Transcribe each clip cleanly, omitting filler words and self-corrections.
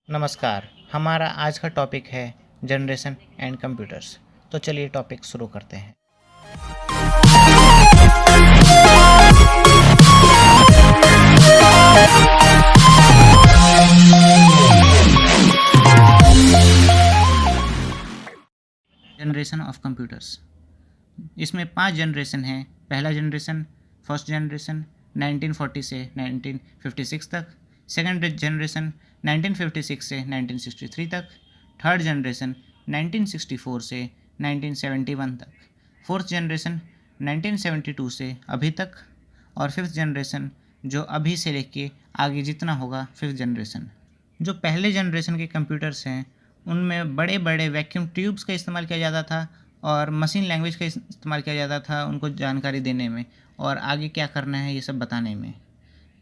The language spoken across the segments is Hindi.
नमस्कार। हमारा आज का टॉपिक है जनरेशन एंड कंप्यूटर्स। तो चलिए टॉपिक शुरू करते हैं। जनरेशन ऑफ कंप्यूटर्स, इसमें 5 जनरेशन हैं। पहला जनरेशन, फर्स्ट जनरेशन 1940 से 1956 तक, सेकंड जनरेशन 1956 से 1963 तक, थर्ड जनरेशन 1964 से 1971 तक, फोर्थ जनरेशन 1972 से अभी तक, और फिफ्थ जनरेशन जो अभी से लेके आगे जितना होगा फिफ्थ जनरेशन। जो पहले जनरेशन के कंप्यूटर्स हैं उनमें बड़े बड़े वैक्यूम ट्यूब्स का इस्तेमाल किया जाता था और मशीन लैंग्वेज का इस्तेमाल किया जाता था उनको जानकारी देने में और आगे क्या करना है ये सब बताने में।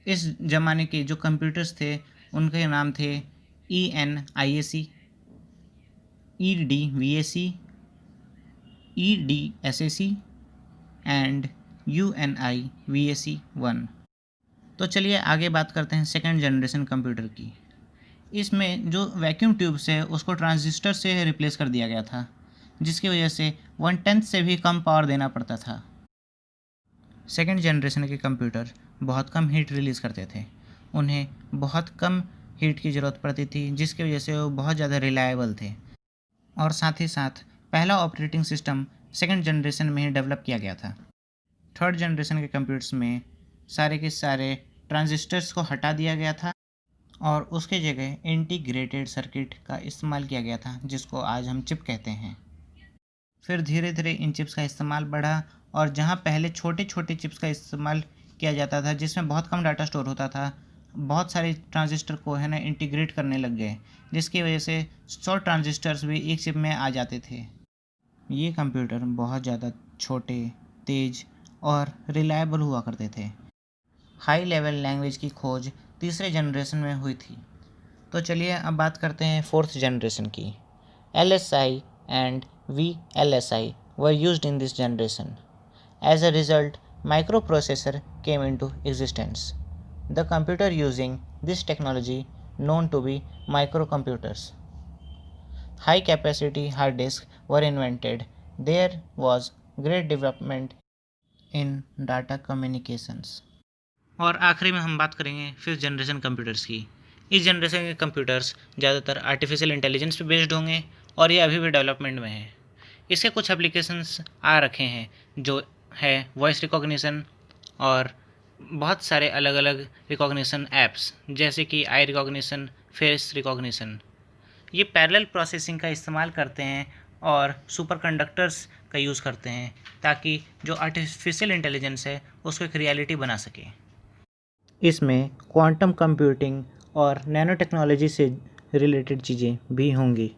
इस ज़माने के जो कंप्यूटर्स थे उनके नाम थे ENIAC, EDVAC, EDSAC and UNIVAC-1। तो चलिए आगे बात करते हैं सेकंड जनरेशन कंप्यूटर की। इसमें जो वैक्यूम ट्यूब्स है उसको ट्रांजिस्टर से रिप्लेस कर दिया गया था, जिसकी वजह से 1/10 से भी कम पावर देना पड़ता था। सेकंड जनरेशन के कंप्यूटर बहुत कम हीट रिलीज़ करते थे, उन्हें बहुत कम हीट की ज़रूरत पड़ती थी, जिसकी वजह से वो बहुत ज़्यादा रिलायबल थे। और साथ ही साथ पहला ऑपरेटिंग सिस्टम सेकंड जनरेशन में ही डेवलप किया गया था। थर्ड जनरेशन के कंप्यूटर्स में सारे के सारे ट्रांजिस्टर्स को हटा दिया गया था और उसके जगह इंटीग्रेटेड सर्किट का इस्तेमाल किया गया था, जिसको आज हम चिप कहते हैं। फिर धीरे धीरे इन चिप्स का इस्तेमाल बढ़ा और जहाँ पहले छोटे छोटे चिप्स का इस्तेमाल किया जाता था जिसमें बहुत कम डाटा स्टोर होता था, बहुत सारे ट्रांजिस्टर को है ना इंटीग्रेट करने लग गए, जिसकी वजह से 100 ट्रांजिस्टर्स भी एक चिप में आ जाते थे। ये कंप्यूटर बहुत ज़्यादा छोटे, तेज़ और रिलायबल हुआ करते थे। हाई लेवल लैंग्वेज की खोज तीसरे जनरेशन में हुई थी। तो चलिए अब बात करते हैं फोर्थ जनरेशन की। LSI and VLSI were used in this generation. As a result, microprocessor came into existence. The computer using this technology known to be microcomputers. High capacity hard disks were invented. There was great development in data communications. और आखिरी में हम बात करेंगे फिफ्थ जनरेशन कंप्यूटर्स की। इस जनरेशन के कंप्यूटर्स ज़्यादातर आर्टिफिशियल इंटेलिजेंस पे बेस्ड होंगे और ये अभी भी डेवलपमेंट में है। इसके कुछ एप्लीकेशंस आ रखे हैं जो है वॉइस रिकॉग्निशन और बहुत सारे अलग अलग रिकॉग्निशन ऐप्स, जैसे कि आई रिकॉग्निशन, फेस रिकॉग्निशन। ये पैरेलल प्रोसेसिंग का इस्तेमाल करते हैं और सुपर कंडक्टर्स का यूज़ करते हैं ताकि जो आर्टिफिशियल इंटेलिजेंस है उसको एक रियलिटी बना सके। इसमें क्वांटम कंप्यूटिंग और नैनो टेक्नोलॉजी से रिलेटेड चीज़ें भी होंगी।